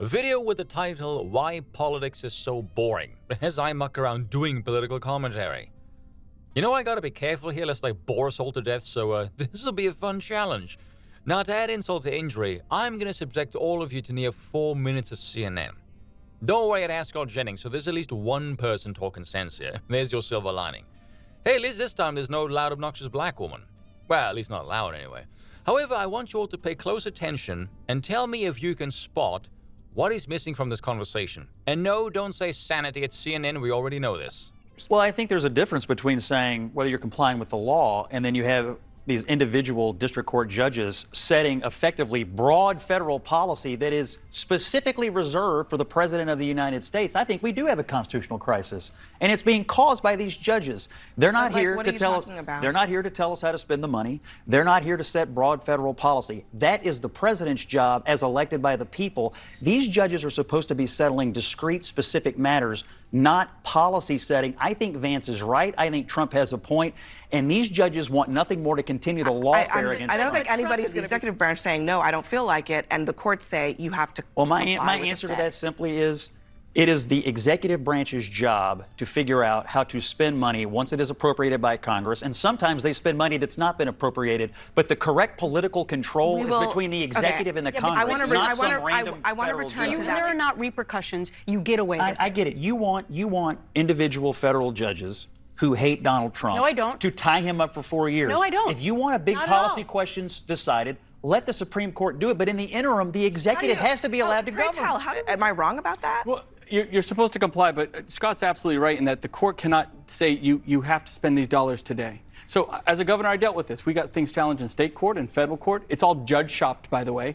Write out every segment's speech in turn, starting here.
A video with the title, Why Politics is So Boring, as I muck around doing political commentary. You know, I gotta be careful here lest I bore us all to death, so this'll be a fun challenge. Now, to add insult to injury, I'm gonna subject all of you to near 4 minutes of CNN. Don't worry at Ascot Jennings, so there's at least one person talking sense here. There's your silver lining. Hey, at least this time there's no loud, obnoxious black woman. Well, at least not loud anyway. However, I want you all to pay close attention and tell me if you can spot what is missing from this conversation. And no, don't say sanity at CNN, we already know this. Well, I think there's a difference between saying whether you're complying with the law and then you have these individual district court judges setting effectively broad federal policy that is specifically reserved for the President of the United States. I think we do have a constitutional crisis, and it's being caused by these judges. They're not here to tell us. They're not here to tell us how to spend the money. They're not here to set broad federal policy. That is the president's job as elected by the people. These judges are supposed to be settling discrete, specific matters, not policy setting. I think Vance is right. I think Trump has a point. And these judges want nothing more to continue the lawfare against I don't Trump. think anybody's in the executive branch saying, no, I don't feel like it, and the courts say you have to. Well, my answer to that simply is, it is the executive branch's job to figure out how to spend money once it is appropriated by Congress. And sometimes they spend money that's not been appropriated. But the correct political control is between the executive and the Congress, not some random federal judge. There are not repercussions. You get away with it. I get it. You want individual federal judges who hate Donald Trump. No, I don't. To tie him up for 4 years. No, I don't. If you want a big policy questions decided, let the Supreme Court do it. But in the interim, the executive has to be allowed to govern. Am I wrong about that? Well, you're supposed to comply, but Scott's absolutely right in that the court cannot say you have to spend these dollars today. So as a governor, I dealt with this. We got things challenged in state court and federal court. It's all judge shopped, by the way.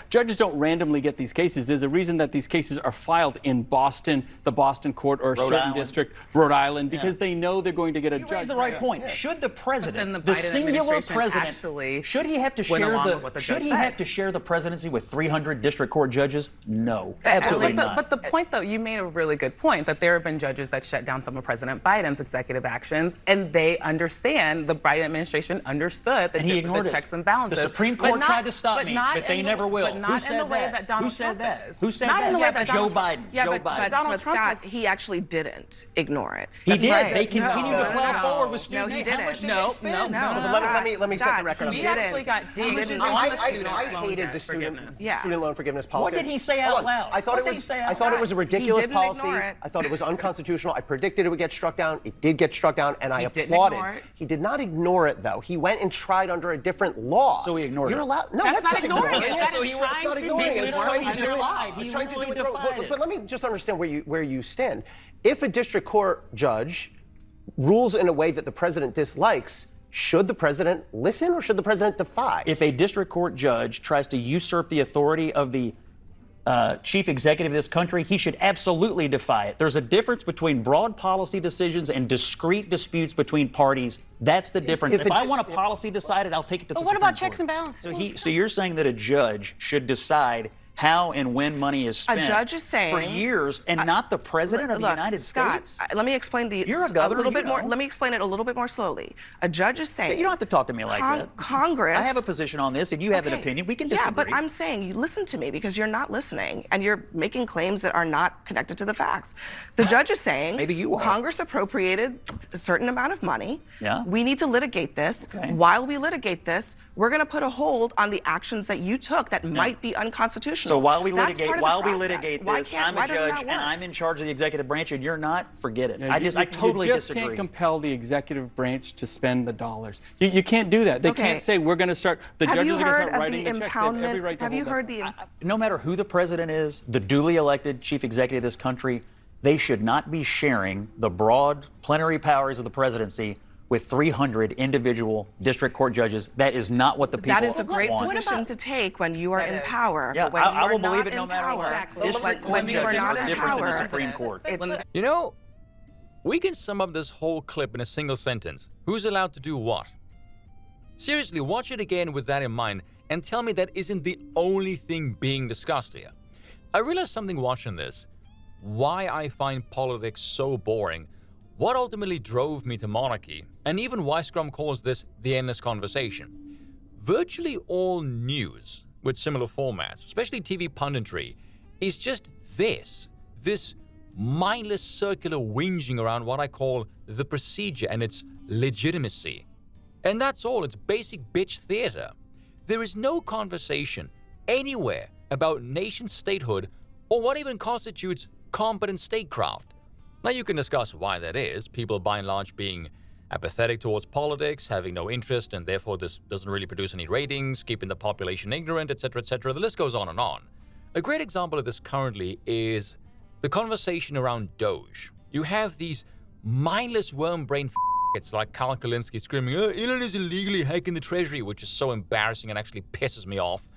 Judges don't randomly get these cases. There's a reason that these cases are filed in Boston, the Boston court, or a certain district, Rhode Island, because they know they're going to get a judge. You raise the right point. Yeah. Should the president, the singular president, should he have to share the presidency with 300 district court judges? No, absolutely not. But the point, though, you made a really good point that there have been judges that shut down some of President Biden's executive actions, and they understand. The Biden administration understood the checks and balances. The Supreme Court tried to stop me, but they never will. But not in the way that Donald Trump is. Who said that? Joe Biden. But Donald Trump, he actually didn't ignore it. He did. Right. They continued to plow forward with student aid. How much did they spend? Let me set the record. We actually got dinged on the student loan hated the student loan forgiveness policy. What did he say out loud? I thought it was a ridiculous policy. I thought it was unconstitutional. I predicted it would get struck down. It did get struck down, and I applauded. He did not ignore it, though. He went and tried under a different law. So he ignored it. You're allowed. No, that's not ignoring it. That's not ignoring it. He's trying to do it. But let me just understand where you stand. If a district court judge rules in a way that the president dislikes, should the president listen or should the president defy? If a district court judge tries to usurp the authority of the chief executive of this country, he should absolutely defy it. There's a difference between broad policy decisions and discrete disputes between parties. That's the difference. If I want a policy decided, I'll take it to the Supreme Court. But what about checks and balances? So you're saying that a judge should decide how and when money is spent a judge is saying, for years, and not the president of the United States? Scott, let me explain You're a governor, a little bit more. Let me explain it a little bit more slowly. A judge is saying, you don't have to talk to me like that. Congress. I have a position on this, and you have an opinion. We can disagree. Yeah, but I'm saying you listen to me because you're not listening, and you're making claims that are not connected to the facts. The judge is saying, maybe you are. Congress appropriated a certain amount of money. Yeah. We need to litigate this. Okay. While we litigate this, we're going to put a hold on the actions that you took that might be unconstitutional. So while we litigate this, I'm a judge and I'm in charge of the executive branch, and you're not. Forget it. I totally disagree. You just can't compel the executive branch to spend the dollars. You can't do that. They can't say we're going to start. The judges are going to start writing the checks. They have every right to hold that. Have you heard the? No matter who the president is, the duly elected chief executive of this country, they should not be sharing the broad plenary powers of the presidency with 300 individual district court judges. That is not what the people want. That is a great position to take when you are in power. Yeah, but when I you will are believe not it no in matter power, what. District court judges are different than the Supreme Court. You know, we can sum up this whole clip in a single sentence. Who's allowed to do what? Seriously, watch it again with that in mind and tell me that isn't the only thing being discussed here. I realized something watching this. Why I find politics so boring, what ultimately drove me to monarchy, and even why Scrum calls this the endless conversation. Virtually all news with similar formats, especially TV punditry, is just this mindless circular whinging around what I call the procedure and its legitimacy. And that's all, it's basic bitch theater. There is no conversation anywhere about nation statehood or what even constitutes competent statecraft. Now you can discuss why that is, people by and large being apathetic towards politics, having no interest, and therefore this doesn't really produce any ratings, keeping the population ignorant, etc., etc. The list goes on and on. A great example of this currently is the conversation around Doge. You have these mindless worm-brained f***its like Kyle Kalinske screaming, Elon is illegally hacking the treasury, which is so embarrassing and actually pisses me off.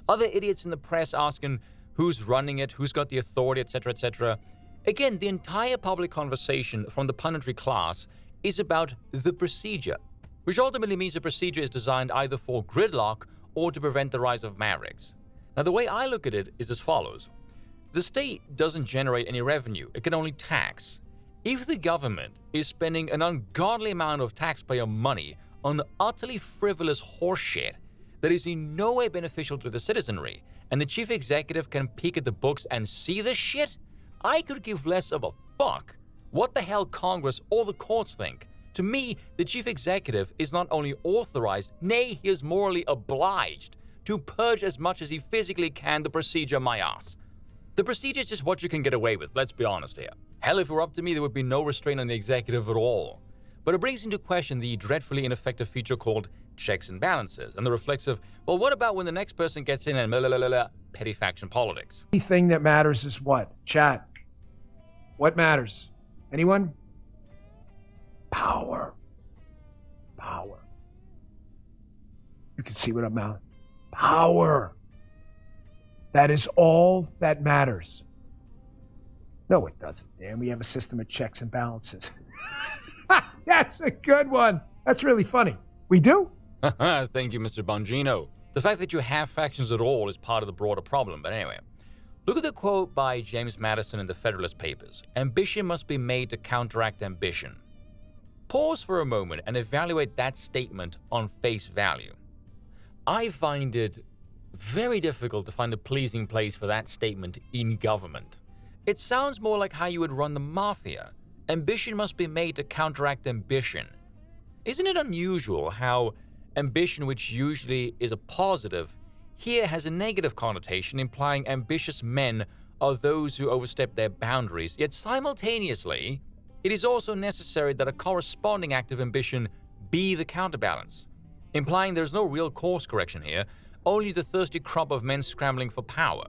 Other idiots in the press asking who's running it, who's got the authority, etc., etc. Again, the entire public conversation from the punditry class is about the procedure, which ultimately means the procedure is designed either for gridlock or to prevent the rise of mavericks. Now, the way I look at it is as follows. The state doesn't generate any revenue, it can only tax. If the government is spending an ungodly amount of taxpayer money on utterly frivolous horseshit that is in no way beneficial to the citizenry, and the chief executive can peek at the books and see this shit, I could give less of a fuck what the hell Congress or the courts think. To me, the chief executive is not only authorized, nay, he is morally obliged to purge as much as he physically can the procedure my ass. The procedure is just what you can get away with, let's be honest here. Hell, if it were up to me, there would be no restraint on the executive at all. But it brings into question the dreadfully ineffective feature called checks and balances, and the reflexive, well, what about when the next person gets in and blah, blah, blah, blah, petty faction politics? The thing that matters is what? Chat. What matters? Anyone? Power. Power. You can see what I'm mouthing. Power. That is all that matters. No, it doesn't, Dan. We have a system of checks and balances. That's a good one. That's really funny. We do? Thank you, Mr. Bongino. The fact that you have factions at all is part of the broader problem, but anyway. Look at the quote by James Madison in the Federalist Papers. Ambition must be made to counteract ambition. Pause for a moment and evaluate that statement on face value. I find it very difficult to find a pleasing place for that statement in government. It sounds more like how you would run the mafia. Ambition must be made to counteract ambition. Isn't it unusual how ambition, which usually is a positive, here has a negative connotation, implying ambitious men are those who overstep their boundaries, yet simultaneously, it is also necessary that a corresponding act of ambition be the counterbalance, implying there is no real course correction here, only the thirsty crop of men scrambling for power.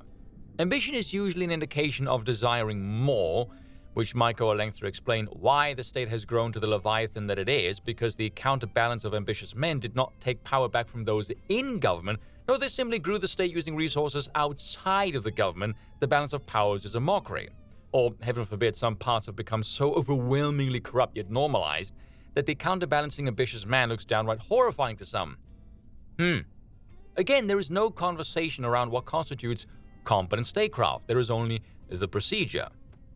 Ambition is usually an indication of desiring more, which might go a length to explain why the state has grown to the leviathan that it is, because the counterbalance of ambitious men did not take power back from those in government. No, they simply grew the state using resources outside of the government. The balance of powers is a mockery. Or, heaven forbid, some parts have become so overwhelmingly corrupt yet normalized that the counterbalancing ambitious man looks downright horrifying to some. Again, there is no conversation around what constitutes competent statecraft. There is only the procedure.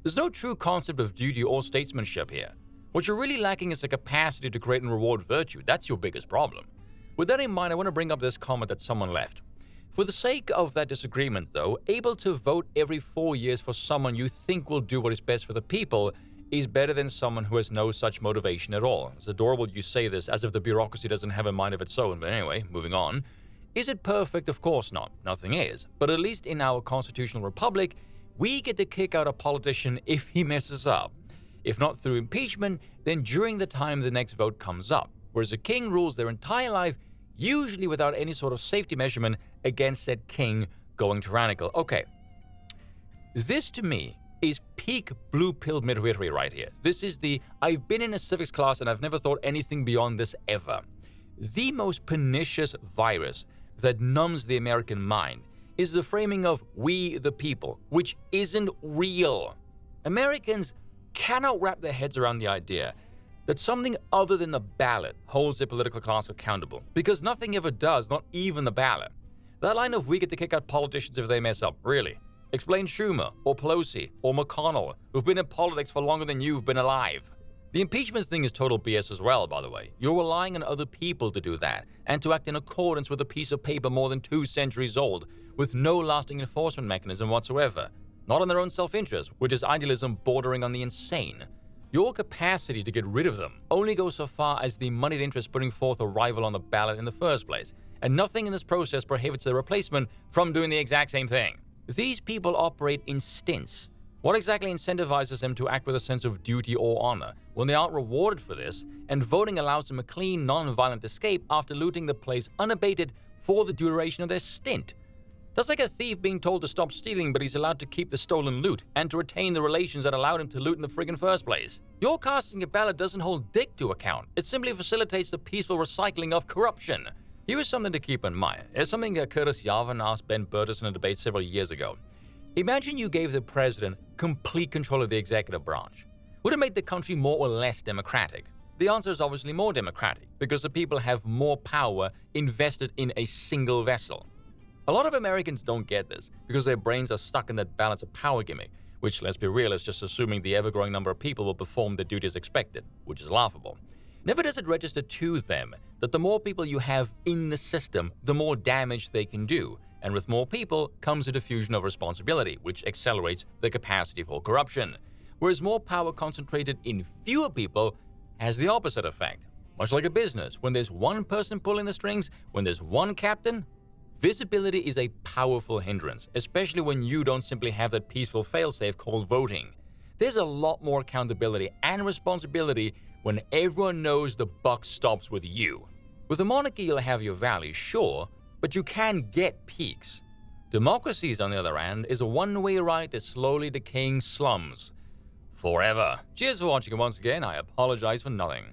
There's no true concept of duty or statesmanship here. What you're really lacking is the capacity to create and reward virtue. That's your biggest problem. With that in mind, I want to bring up this comment that someone left. For the sake of that disagreement, though, able to vote every 4 years for someone you think will do what is best for the people is better than someone who has no such motivation at all. It's adorable you say this, as if the bureaucracy doesn't have a mind of its own. But anyway, moving on. Is it perfect? Of course not. Nothing is. But at least in our constitutional republic, we get to kick out a politician if he messes up. If not through impeachment, then during the time the next vote comes up. Whereas a king rules their entire life, usually without any sort of safety measurement against said king going tyrannical. Okay. This to me is peak blue pill midwifery right here. This is the, I've been in a civics class and I've never thought anything beyond this ever. The most pernicious virus that numbs the American mind is the framing of we the people, which isn't real. Americans cannot wrap their heads around the idea that something other than the ballot holds their political class accountable, because nothing ever does, not even the ballot. That line of we get to kick out politicians if they mess up, really. Explain Schumer, or Pelosi, or McConnell, who've been in politics for longer than you've been alive. The impeachment thing is total BS as well, by the way. You're relying on other people to do that, and to act in accordance with a piece of paper more than 2 centuries old, with no lasting enforcement mechanism whatsoever. not in their own self-interest, which is idealism bordering on the insane. Your capacity to get rid of them only goes so far as the moneyed interest putting forth a rival on the ballot in the first place, and nothing in this process prohibits the replacement from doing the exact same thing. These people operate in stints. What exactly incentivizes them to act with a sense of duty or honor when they aren't rewarded for this, and voting allows them a clean, non-violent escape after looting the place unabated for the duration of their stint? That's like a thief being told to stop stealing, but he's allowed to keep the stolen loot and to retain the relations that allowed him to loot in the friggin' first place. Your casting a ballot doesn't hold dick to account. It simply facilitates the peaceful recycling of corruption. Here is something to keep in mind. It's something Curtis Yarvin asked Ben Burtis in a debate several years ago. Imagine you gave the president complete control of the executive branch. Would it make the country more or less democratic? The answer is obviously more democratic, because the people have more power invested in a single vessel. A lot of Americans don't get this because their brains are stuck in that balance of power gimmick, which, let's be real, is just assuming the ever-growing number of people will perform their duty as expected, which is laughable. Never does it register to them that the more people you have in the system, the more damage they can do, and with more people comes a diffusion of responsibility, which accelerates the capacity for corruption. Whereas more power concentrated in fewer people has the opposite effect. Much like a business, when there's one person pulling the strings, when there's one captain, visibility is a powerful hindrance, especially when you don't simply have that peaceful failsafe called voting. There's a lot more accountability and responsibility when everyone knows the buck stops with you. With a monarchy, you'll have your valleys, sure, but you can get peaks. Democracies, on the other hand, is a one-way ride to slowly decaying slums. Forever. Cheers for watching, and once again, I apologize for nothing.